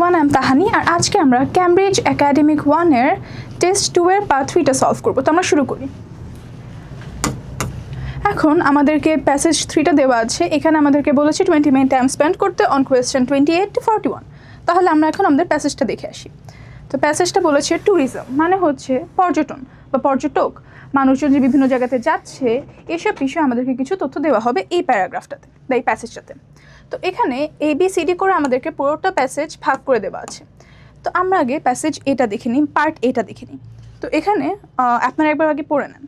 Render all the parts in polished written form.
Everyone, I am তাহানি। আর আজকে আমরা ক্যামব্রিজ একাডেমিক 1-এর টেস্ট 2-এর পার্ট 3টা সলভ করব। তো আমরা শুরু করি। এখন আমাদেরকে প্যাসেজ 3টা দেওয়া আছে। এখানে আমাদেরকে বলেছে 20 মিনিট টাইম স্পেন্ড করতে অন কোয়েশ্চেন 28 to 41। তাহলে আমরা এখন আমাদের প্যাসেজটা দেখে আসি। তো প্যাসেজটা বলেছে ট্যুরিজম মানে হচ্ছে পর্যটন বা পর্যটক, মানুষজন যে বিভিন্ন জায়গাতে যাচ্ছে, এসব বিষয়ে আমাদেরকে কিছু তথ্য দেওয়া হবে এই প্যারাগ্রাফটাতে বা এই প্যাসেজটাতে। তো এখানে ABCD করে আমাদেরকে পুরোটা প্যাসেজ ভাগ করে দেওয়া আছে। তো আমরা আগে প্যাসেজ এটা দেখে নিই, পার্ট এটা দেখে নিই। তো এখানে আপনারা একবার আগে পড়ে নেন।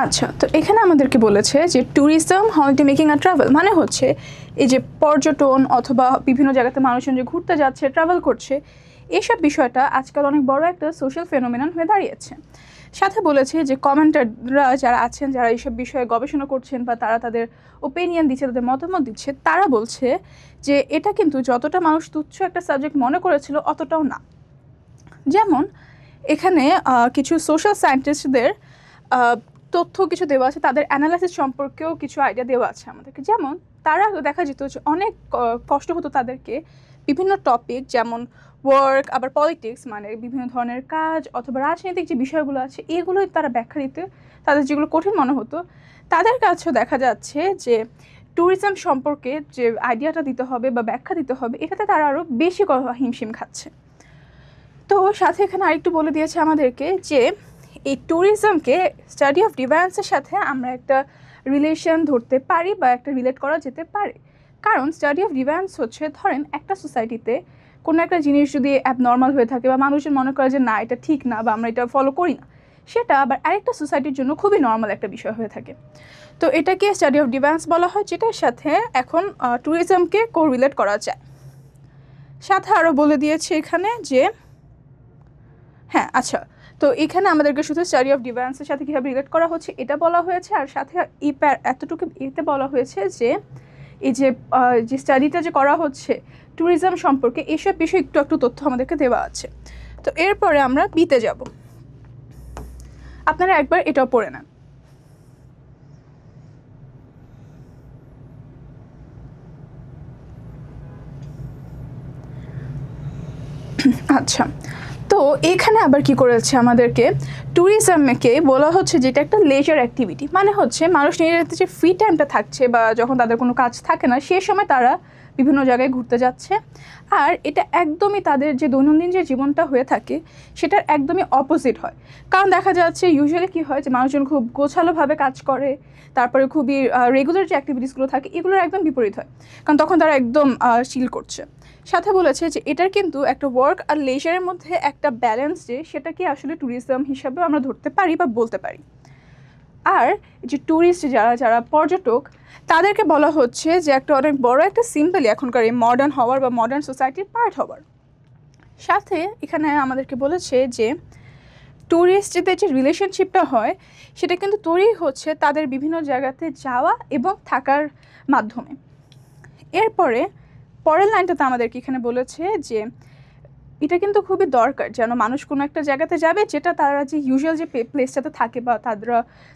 আচ্ছা, তো এখানে আমাদেরকে বলেছে যে ট্যুরিজম হলিডে মেকিং আর ট্রাভেল মানে হচ্ছে এই যে পর্যটন অথবা বিভিন্ন জায়গাতে মানুষজন যে ঘুরতে যাচ্ছে, ট্রাভেল করছে, এইসব বিষয়টা আজকাল অনেক বড় একটা সোশ্যাল ফেনোমেনন হয়ে দাঁড়িয়েছে। সাথে বলেছে যে কমেন্টাররা যারা আছেন, যারা এইসব বিষয়ে গবেষণা করছেন বা তারা তাদের ওপিনিয়ন দিচ্ছে, তাদের মতামত দিচ্ছে, তারা বলছে যে এটা কিন্তু যতটা মানুষ তুচ্ছ একটা সাবজেক্ট মনে করেছিল অতটাও না। যেমন এখানে কিছু সোশ্যাল সায়েন্টিস্টদের তথ্য কিছু দেওয়া আছে, তাদের অ্যানালাইসিস সম্পর্কেও কিছু আইডিয়া দেওয়া আছে আমাদেরকে। যেমন তারা দেখা যেত যে অনেক কষ্ট হতো তাদেরকে বিভিন্ন টপিক, যেমন ওয়ার্ক, আবার পলিটিক্স মানে বিভিন্ন ধরনের কাজ অথবা রাজনৈতিক যে বিষয়গুলো আছে, এগুলোই তারা ব্যাখ্যা দিতে তাদের যেগুলো কঠিন মনে হতো, তাদের কাছেও দেখা যাচ্ছে যে ট্যুরিজম সম্পর্কে যে আইডিয়াটা দিতে হবে বা ব্যাখ্যা দিতে হবে, এটাতে তারা আরও বেশি হিমশিম খাচ্ছে। তো সাথে এখানে আরেকটু বলে দিয়েছে আমাদেরকে যে এই ট্যুরিজমকে স্টাডি অফ ডিভায়ান্সের সাথে আমরা একটা রিলেশন ধরতে পারি বা একটা রিলেট করা যেতে পারে। কারণ স্টাডি অফ ডিভায়ান্স হচ্ছে, ধরেন একটা সোসাইটিতে কোনো একটা জিনিস যদি অ্যাবনর্মাল হয়ে থাকে বা মানুষজন মনে করে যে না এটা ঠিক না বা আমরা এটা ফলো করি না, সেটা আবার আরেকটা সোসাইটির জন্য খুবই নর্মাল একটা বিষয় হয়ে থাকে। তো এটাকে স্টাডি অফ ডিভায়ান্স বলা হয়, যেটার সাথে এখন ট্যুরিজমকে কোরিলেট করা যায়। সাথে আরও বলে দিয়েছে এখানে যে হ্যাঁ আচ্ছা, তো এখানে আমাদেরকে শুধু স্টাডি অফ ডিভায়ান্সের সাথে কীভাবে রিলেট করা হচ্ছে এটা বলা হয়েছে, আর সাথে এতটুকু এতে বলা হয়েছে যে এই যে স্টাডিটা যে করা হচ্ছে ট্যুরিজম সম্পর্কে, এইসব বিষয়ে একটু একটু তথ্য আমাদেরকে দেওয়া আছে। তো এরপরে আমরা বিতে যাব। আপনারা একবার এটাও পড়ে নেন। আচ্ছা, তো এখানে আবার কি করেছে আমাদেরকে, ট্যুরিজমকে বলা হচ্ছে যেটা একটা লেজার অ্যাক্টিভিটি মানে হচ্ছে মানুষ নিজেদের যে ফ্রি টাইমটা থাকছে বা যখন তাদের কোনো কাজ থাকে না, সেই সময় তারা বিভিন্ন জায়গায় ঘুরতে যাচ্ছে। আর এটা একদমই তাদের যে দৈনন্দিন যে জীবনটা হয়ে থাকে সেটার একদমই অপোজিট হয়। কারণ দেখা যাচ্ছে ইউজুয়ালি কী হয় যে মানুষজন খুব গোছালোভাবে কাজ করে, তারপরে খুবই রেগুলার যে অ্যাক্টিভিটিসগুলো থাকে এগুলোর একদম বিপরীত হয়, কারণ তখন তারা একদম চিল করছে। সাথে বলেছে যে এটার কিন্তু একটা ওয়ার্ক আর লেজারের মধ্যে একটা ব্যালেন্স, যে সেটাকে আসলে ট্যুরিজম হিসাবেও আমরা ধরতে পারি বা বলতে পারি। আর যে ট্যুরিস্ট যারা পর্যটক, তাদেরকে বলা হচ্ছে যে একটা অনেক বড় একটা সিম্বলি এখনকার এই মডার্ন হওয়ার বা মডার্ন সোসাইটির পার্ট হওয়ার। সাথে এখানে আমাদেরকে বলেছে যে ট্যুরিস্টদের যে রিলেশনশিপটা হয় সেটা কিন্তু তৈরি হচ্ছে তাদের বিভিন্ন জায়গাতে যাওয়া এবং থাকার মাধ্যমে। এরপরে পরের লাইনটাতে আমাদেরকে এখানে বলেছে যে এটা কিন্তু খুবই দরকার, যেন মানুষ কোনো একটা জায়গাতে যাবে যেটা তারা যে ইউজুয়াল যে প্লেসটাতে থাকে বা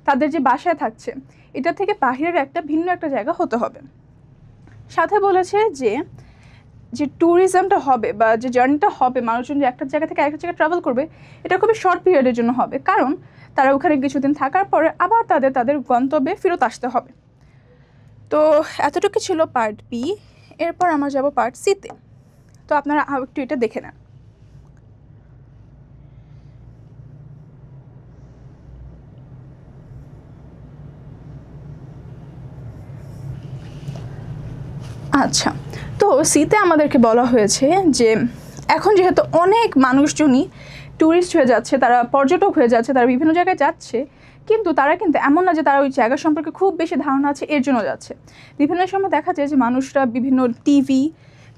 তাদের যে বাসায় থাকছে, এটা থেকে বাহিরের একটা ভিন্ন একটা জায়গা হতে হবে। সাথে বলেছে যে ট্যুরিজমটা হবে বা যে জার্নিটা হবে, মানুষজন যে একটা জায়গা থেকে আরেকটা জায়গায় ট্রাভেল করবে, এটা খুবই শর্ট পিরিয়ডের জন্য হবে, কারণ তারা ওখানে কিছুদিন থাকার পরে আবার তাদের গন্তব্যে ফেরত আসতে হবে। তো এতটুকু ছিল পার্ট বি। এরপর আমরা যাব পার্ট সিতে। তো আপনারা একটু এটা দেখে নেন। আচ্ছা, তো সিতে আমাদেরকে বলা হয়েছে যে এখন যেহেতু অনেক মানুষজনই ট্যুরিস্ট হয়ে যাচ্ছে, তারা পর্যটক হয়ে যাচ্ছে, তারা বিভিন্ন জায়গায় যাচ্ছে, কিন্তু তারা কিন্তু এমন না যে তারা ওই জায়গা সম্পর্কে খুব বেশি ধারণা আছে এর জন্য যাচ্ছে। বিভিন্ন সময় দেখা যায় যে মানুষরা বিভিন্ন টিভি,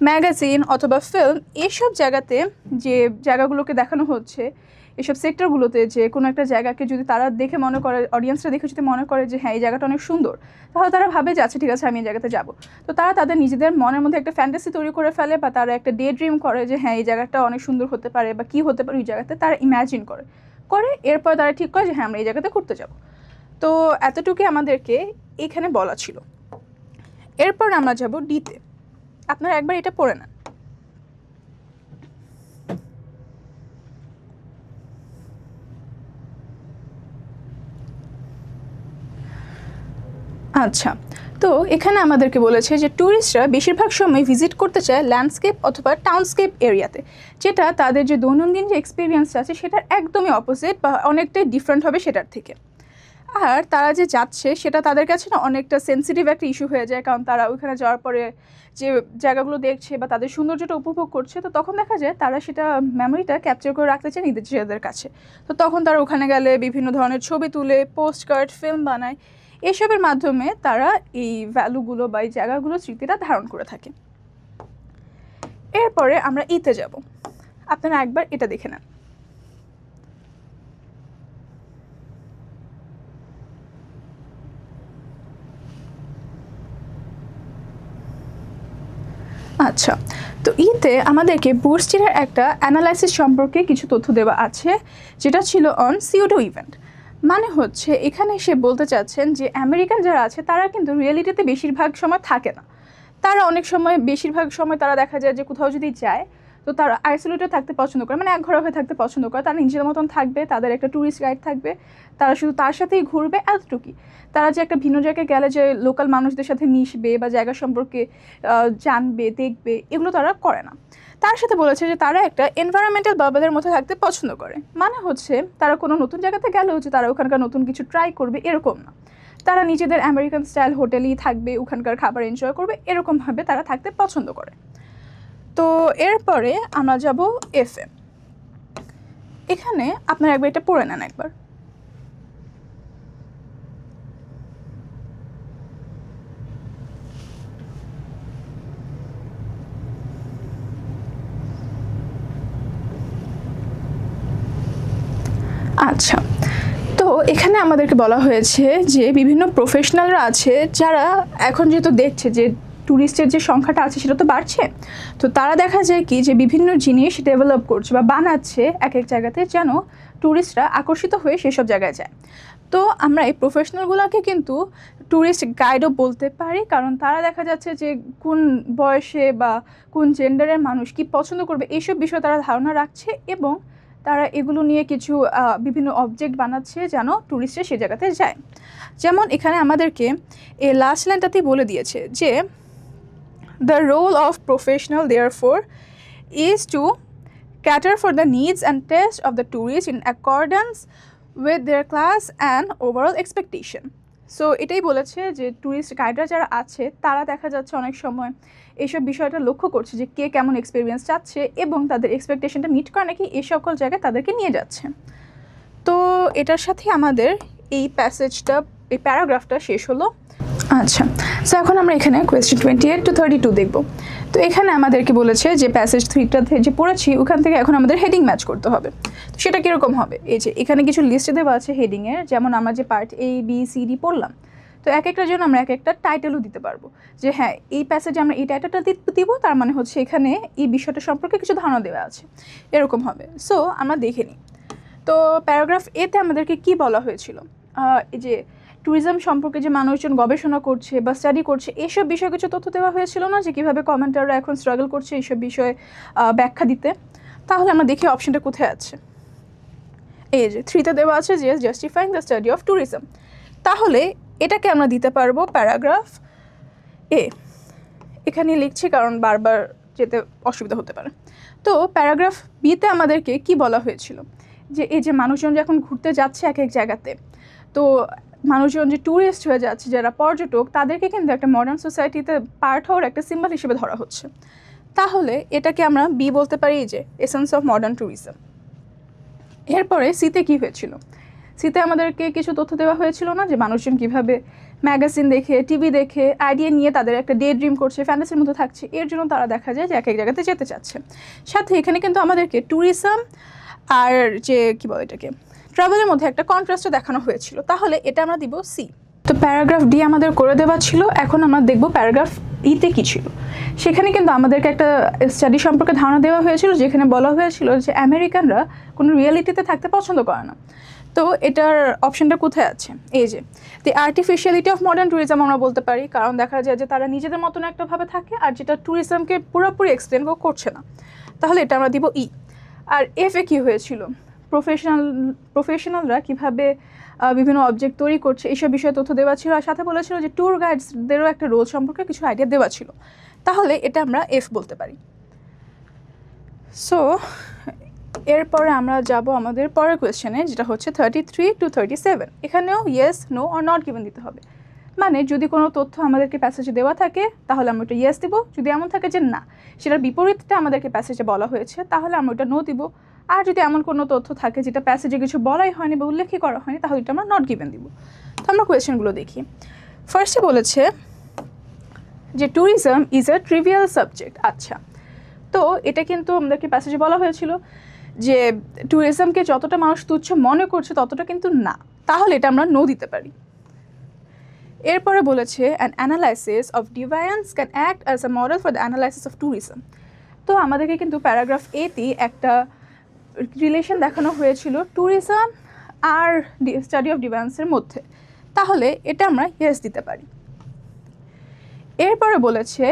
ম্যাগাজিন অথবা ফিল্ম এসব জায়গাতে যে জায়গাগুলোকে দেখানো হচ্ছে, এসব সেক্টরগুলোতে যে কোনো একটা জায়গাকে যদি তারা দেখে মনে করে, অডিয়েন্সরা দেখে যদি মনে করে যে হ্যাঁ এই জায়গাটা অনেক সুন্দর, তাহলে তারা ভাবে যে আচ্ছা ঠিক আছে আমি এই জায়গাতে যাব। তো তারা তাদের নিজেদের মনের মধ্যে একটা ফ্যান্টাসি তৈরি করে ফেলে, বা তারা একটা ডে ড্রিম করে যে হ্যাঁ এই জায়গাটা অনেক সুন্দর হতে পারে বা কী হতে পারে ওই জায়গাতে, তারা ইম্যাজিন করে এরপর তারা ঠিক করে যে হ্যাঁ আমরা এই জায়গাতে ঘুরতে যাব। তো এতটুকুই আমাদেরকে এখানে বলা ছিল। এরপর আমরা যাব ডিতে। আপনারা একবার এটা পড়ে নেন। আচ্ছা, তো এখানে আমাদেরকে বলেছে যে ট্যুরিস্টরা বেশিরভাগ সময় ভিজিট করতে চায় ল্যান্ডস্কেপ অথবা টাউনস্কেপ এরিয়াতে, যেটা তাদের যে দৈনন্দিন যে এক্সপিরিয়েন্সটা আছে সেটার একদমই অপোজিট বা অনেকটাই ডিফারেন্ট হবে সেটার থেকে। আর তারা যে যাচ্ছে সেটা তাদের কাছে না অনেকটা সেন্সিটিভ একটা ইস্যু হয়ে যায়, কারণ তারা ওইখানে যাওয়ার পরে যে জায়গাগুলো দেখছে বা তাদের সৌন্দর্যটা উপভোগ করছে, তো তখন দেখা যায় তারা সেটা মেমোরিটা ক্যাপচার করে রাখতে চায় নিজেদের কাছে। তো তখন তারা ওখানে গেলে বিভিন্ন ধরনের ছবি তুলে, পোস্ট কার্ড, ফিল্ম বানায়। এসবের মাধ্যমে তারা এই ভ্যালুগুলো বা এই জায়গাগুলোর স্মৃতিটা ধারণ করে থাকে। এরপরে আমরা ইতে যাব। আপনারা একবার এটা দেখে নেন। আচ্ছা, তো ইতে আমাদেরকে বুর্স্টিনের একটা অ্যানালাইসিস সম্পর্কে কিছু তথ্য দেওয়া আছে, যেটা ছিল অন সিউডো ইভেন্ট। মানে হচ্ছে এখানে সে বলতে চাচ্ছেন যে আমেরিকান যারা আছে তারা কিন্তু রিয়েলিটিতে বেশিরভাগ সময় থাকে না। তারা অনেক সময়, বেশিরভাগ সময় তারা দেখা যায় যে কোথাও যদি যায় তো তারা আইসোলেটেড থাকতে পছন্দ করে, মানে একঘরে হয়ে থাকতে পছন্দ করে। তারা নিজেদের মতন থাকবে, তাদের একটা ট্যুরিস্ট গাইড থাকবে, তারা শুধু তার সাথেই ঘুরবে, এতটুকুই। তারা যে একটা ভিন্ন জায়গায় গেলে যে লোকাল মানুষদের সাথে মিশবে বা জায়গা সম্পর্কে জানবে, দেখবে, এগুলো তারা করে না। তার সাথে বলেছে যে তারা একটা এনভায়রনমেন্টাল বাবলের মধ্যে থাকতে পছন্দ করে। মানে হচ্ছে তারা কোনো নতুন জায়গাতে গেলেও যে তারা ওখানকার নতুন কিছু ট্রাই করবে এরকম না। তারা নিজেদের আমেরিকান স্টাইল হোটেলেই থাকবে, ওখানকার খাবার এনজয় করবে, এরকমভাবে তারা থাকতে পছন্দ করে। তো এরপরে আমরা যাব এফএম। এখানে আপনারা একবার এটা পড়ে নেন একবার। আচ্ছা, তো এখানে আমাদেরকে বলা হয়েছে যে বিভিন্ন প্রফেশনালরা আছে যারা এখন যেহেতু দেখছে যে ট্যুরিস্টের যে সংখ্যাটা আছে সেটা তো বাড়ছে, তো তারা দেখা যায় কি যে বিভিন্ন জিনিস ডেভেলপ করছে বা বানাচ্ছে এক এক জায়গাতে, যেন ট্যুরিস্টরা আকর্ষিত হয়ে সেসব জায়গায় যায়। তো আমরা এই প্রফেশনালগুলোকে কিন্তু ট্যুরিস্ট গাইডও বলতে পারি, কারণ তারা দেখা যাচ্ছে যে কোন বয়সে বা কোন জেন্ডারের মানুষ কী পছন্দ করবে এইসব বিষয়ে তারা ধারণা রাখছে, এবং তারা এগুলো নিয়ে কিছু বিভিন্ন অবজেক্ট বানাচ্ছে যেন ট্যুরিস্টরা সে জায়গাতে যায়। যেমন এখানে আমাদেরকে এই লাস্ট লাইনটাতেই বলে দিয়েছে যে the role of professional therefore is to cater for the needs and taste of the tourist in accordance with their class and overall expectation. So এটাই বলেছে যে ট্যুরিস্ট গাইডরা যারা আছে তারা দেখা যাচ্ছে অনেক সময় এইসব বিষয়টা লক্ষ্য করছে যে কে কেমন এক্সপিরিয়েন্স চাচ্ছে এবং তাদের এক্সপেকটেশনটা মিট করে নাকি এই সকল জায়গায় তাদেরকে নিয়ে যাচ্ছে। তো এটার সাথে আমাদের এই প্যাসেজটা, এই প্যারাগ্রাফটা শেষ হলো। আচ্ছা, সো এখন আমরা এখানে কোয়েশ্চেন 28 to 32 দেখব। তো এখানে আমাদেরকে বলেছে যে প্যাসেজ 3টাতে যে পড়েছি ওখান থেকে এখন আমাদের হেডিং ম্যাচ করতে হবে। তো সেটা কীরকম হবে, এই যে এখানে কিছু লিস্টে দেওয়া আছে হেডিংয়ের, যেমন আমরা যে part A B C D পড়লাম, তো এক একটার জন্য আমরা এক একটা টাইটেলও দিতে পারবো যে হ্যাঁ এই প্যাসেজে আমরা এই টাইটেলটা দিব, তার মানে হচ্ছে এখানে এই বিষয়টা সম্পর্কে কিছু ধারণা দেওয়া আছে, এরকম হবে। সো আমরা দেখে নিই। তো প্যারাগ্রাফ এতে আমাদেরকে কি বলা হয়েছিল, এই যে ট্যুরিজম সম্পর্কে যে মানুষজন গবেষণা করছে বা স্টাডি করছে এইসব বিষয়ে কিছু তথ্য দেওয়া হয়েছিল না, যে কীভাবে কমেন্টাররা এখন স্ট্রাগল করছে এইসব বিষয়ে ব্যাখ্যা দিতে। তাহলে আমরা দেখি অপশনটা কোথায় আছে। এই যে 3তে দেওয়া আছে যে জাস্টিফাইং দ্য স্টাডি অফ ট্যুরিজম। তাহলে এটাকে আমরা দিতে পারবো প্যারাগ্রাফ এ। এখানে লিখছি কারণ বারবার যেতে অসুবিধা হতে পারে। তো প্যারাগ্রাফ বিতে আমাদেরকে কি বলা হয়েছিল, যে এই যে মানুষজন যখন ঘুরতে যাচ্ছে এক এক জায়গাতে, তো মানুষজন যে ট্যুরিস্ট হয়ে যাচ্ছে, যারা পর্যটক, তাদেরকে কিন্তু একটা মডার্ন সোসাইটিতে পার্ট হওয়ার একটা সিম্বল হিসেবে ধরা হচ্ছে। তাহলে এটাকে আমরা বি বলতে পারি যে এসেন্স অফ মডার্ন ট্যুরিজম। এরপরে সিতে কী হয়েছিল, সিতে আমাদেরকে কিছু তথ্য দেওয়া হয়েছিল না, যে মানুষজন কীভাবে ম্যাগাজিন দেখে, টিভি দেখে আইডিয়া নিয়ে তাদের একটা ডে ড্রিম করছে, ফ্যান্টাসির মধ্যে থাকছে, এর জন্য তারা দেখা যায় যে এক এক জায়গাতে যেতে চাচ্ছে। সাথে এখানে কিন্তু আমাদেরকে ট্যুরিজম আর যে কী বলে এটাকে ট্রাভেলের মধ্যে একটা কন্ট্রাস্টও দেখানো হয়েছিল। তাহলে এটা আমরা দিব সি। তো প্যারাগ্রাফ ডি আমাদের করে দেওয়া ছিল। এখন আমরা দেখব প্যারাগ্রাফ ইতে কী ছিল। সেখানে কিন্তু আমাদেরকে একটা স্টাডি সম্পর্কে ধারণা দেওয়া হয়েছিল, যেখানে বলা হয়েছিল যে আমেরিকানরা কোনো রিয়েলিটিতে থাকতে পছন্দ করে না। তো এটার অপশনটা কোথায় আছে? এই যে দি আর্টিফিশিয়ালিটি অফ মডার্ন ট্যুরিজম আমরা বলতে পারি, কারণ দেখা যায় যে তারা নিজেদের মতন একটাভাবে থাকে আর যেটা ট্যুরিজমকে পুরোপুরি এক্সপ্লেন করছে না। তাহলে এটা আমরা দিব ই। আর এফে কী হয়েছিল? প্রফেশনালরা কীভাবে বিভিন্ন অবজেক্ট তৈরি করছে এইসব বিষয়ে তথ্য দেওয়া ছিল, আর সাথে বলেছিল যে ট্যুর গাইডসদেরও একটা রোল সম্পর্কে কিছু আইডিয়া দেওয়া ছিল। তাহলে এটা আমরা এফ বলতে পারি। সো এরপরে আমরা যাব আমাদের পরের কোয়েশ্চেনে, যেটা হচ্ছে 33 to 37। এখানেও ইয়েস, নো আর নট গিভেন দিতে হবে। মানে যদি কোনো তথ্য আমাদেরকে প্যাসেজে দেওয়া থাকে তাহলে আমরা ওটা ইয়েস দিব, যদি এমন থাকে যে না, সেটার বিপরীতটা আমাদেরকে প্যাসেজে বলা হয়েছে তাহলে আমরা ওটা নো দিব। আর যদি এমন কোনো তথ্য থাকে যেটা প্যাসেজে কিছু বলাই হয়নি বা উল্লেখই করা হয়নি তাহলে এটা আমরা নট গিভেন দিব। তো আমরা কোয়েশ্চেনগুলো দেখি। ফার্স্টে বলেছে যে tourism is a trivial subject. আচ্ছা, তো এটা কিন্তু আমাদেরকে প্যাসেজে বলা হয়েছিল যে ট্যুরিজমকে যতটা মানুষ তুচ্ছ মনে করছে ততটা কিন্তু না, তাহলে এটা আমরা নো দিতে পারি। এরপরে বলেছে an analysis of deviance can act as a model for the analysis of tourism. তো আমাদেরকে কিন্তু প্যারাগ্রাফ এতে একটা রিলেশন দেখানো হয়েছিল ট্যুরিজম আর স্টাডি অফ ডিভাইন্সের মধ্যে, তাহলে এটা আমরা ইয়েস দিতে পারি। এরপরে বলেছে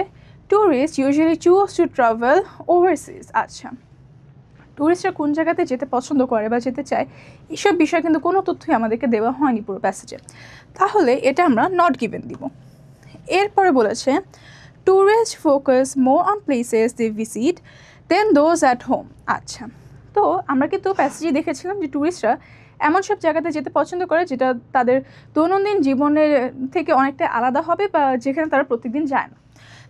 tourist usually choose to travel overseas. আচ্ছা, ট্যুরিস্টরা কোন জায়গাতে যেতে পছন্দ করে বা যেতে চায় এসব বিষয়ে কিন্তু কোনো তথ্যই আমাদেরকে দেওয়া হয়নি পুরো প্যাসেজে, তাহলে এটা আমরা নট গিভেন দিব। এরপরে বলেছে tourist focus more on places they visit than those at home. আচ্ছা, তো আমরা কিন্তু প্যাসেজে দেখেছিলাম যে ট্যুরিস্টরা এমন সব জায়গাতে যেতে পছন্দ করে যেটা তাদের দৈনন্দিন জীবনের থেকে অনেকটা আলাদা হবে বা যেখানে তারা প্রতিদিন যায় না,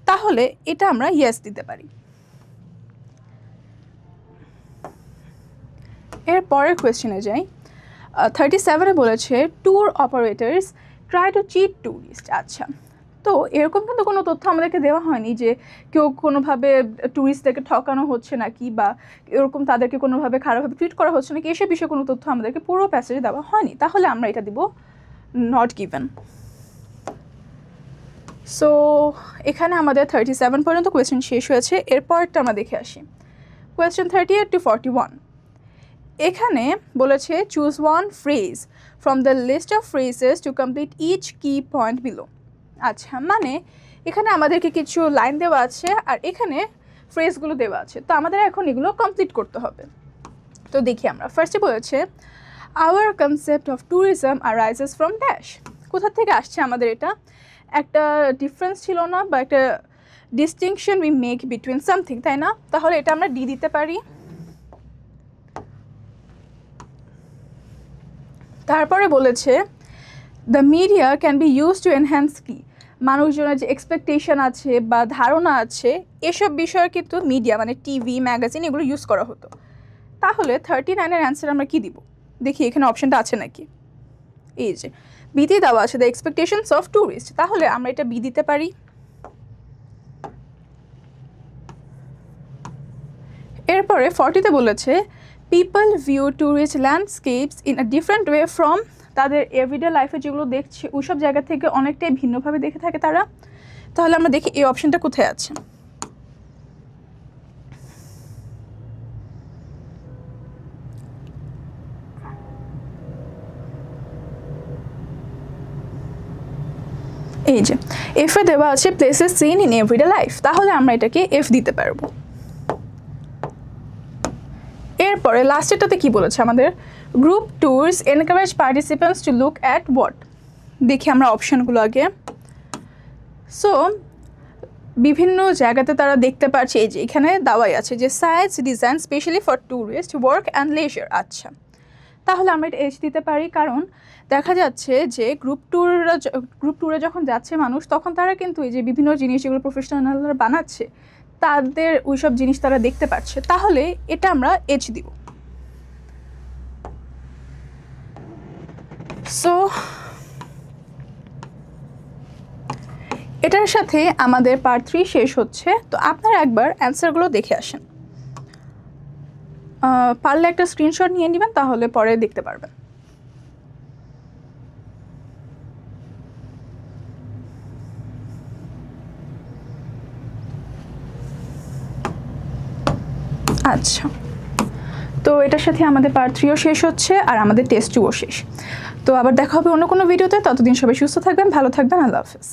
তাহলে এটা আমরা ইয়েস দিতে পারি। এর পরের কোয়েশ্চেনে যাই। 37-এ বলেছে tour operators try to cheat tourist. আচ্ছা, তো এরকম কিন্তু কোনো তথ্য আমাদেরকে দেওয়া হয়নি যে কেউ কোনোভাবে ট্যুরিস্টদেরকে ঠকানো হচ্ছে নাকি বা এরকম তাদেরকে কোনোভাবে খারাপভাবে ট্রিট করা হচ্ছে নাকি, এসব বিষয়ে কোনো তথ্য আমাদেরকে পুরো প্যাসেজে দেওয়া হয়নি, তাহলে আমরা এটা দিব নট গিভেন। সো এখানে আমাদের 37 পর্যন্ত কোয়েশ্চেন শেষ হয়েছে। এরপরটা আমরা দেখে আসি কোয়েশ্চেন 38 to 41। এখানে বলেছে choose one phrase from the list of phrases to complete each key point below. আচ্ছা, মানে এখানে আমাদেরকে কিছু লাইন দেওয়া আছে আর এখানে ফ্রেজগুলো দেওয়া আছে, তো আমাদের এখন এগুলো কমপ্লিট করতে হবে। তো দেখি আমরা ফার্স্টে বলেছে our concept of tourism arises from dash. কোথা থেকে আসছে আমাদের এটা? একটা ডিফারেন্স ছিল না বা একটা distinction we make between something, তাই না? তাহলে এটা আমরা ডি দিতে পারি। তারপরে বলেছে the media can be use to enhance কি, মানুষজনের যে এক্সপেকটেশন আছে বা ধারণা আছে এসব বিষয়ে কিন্তু মিডিয়া মানে টিভি, ম্যাগাজিন এগুলো ইউজ করা হতো। তাহলে 39-এর অ্যান্সার আমরা কি দিব? দেখি এখানে অপশানটা আছে নাকি। এই যে বিতে দেওয়া আছে দ্য এক্সপেকটেশনস অফ ট্যুরিস্ট, তাহলে আমরা এটা বি দিতে পারি। এরপরে 40-তে বলেছে people view tourist landscapes in a different way from, তাদের এভরিডে লাইফে যেগুলো দেখছে ওইসব জায়গা থেকে অনেকটাই ভিন্নভাবে দেখে থাকে তারা। তাহলে আমরা দেখি এই অপশানটা কোথায় আছে। এই যে এফে দেওয়া আছে places seen in everyday life, তাহলে আমরা এটাকে এফ দিতে পারবো। এরপরে লাস্টেরটাতে কি বলেছে আমাদের group tours encourage participants to look at what. দেখি আমরা অপশানগুলো আগে। সো বিভিন্ন জায়গাতে তারা দেখতে পাচ্ছে, এই যে এখানে দেওয়াই আছে যে sites design specially for tourist work and leisure. আচ্ছা, তাহলে আমরা এটা এজ দিতে পারি, কারণ দেখা যাচ্ছে যে গ্রুপ ট্যুরে যখন যাচ্ছে মানুষ তখন তারা কিন্তু এই যে বিভিন্ন জিনিস যেগুলো প্রফেশনালরা বানাচ্ছে তাদের ওইসব জিনিস তারা দেখতে পাচ্ছে, তাহলে এটা আমরা এজ দিব। সো এটার সাথে আমাদের পার্ট 3 শেষ হচ্ছে। তো আপনারা একবার অ্যান্সারগুলো দেখে আসেন, পারলে একটা স্ক্রিনশট নিয়ে নেবেন, তাহলে পরে দেখতে পারবেন। আচ্ছা, তো এটার সাথে আমাদের পার্ট 3ও শেষ হচ্ছে আর আমাদের টেস্ট 2ও শেষ। তো আবার দেখা হবে অন্য কোনো ভিডিওতে। ততদিন সবাই সুস্থ থাকবেন, ভালো থাকবেন। আল্লাহ হাফেজ।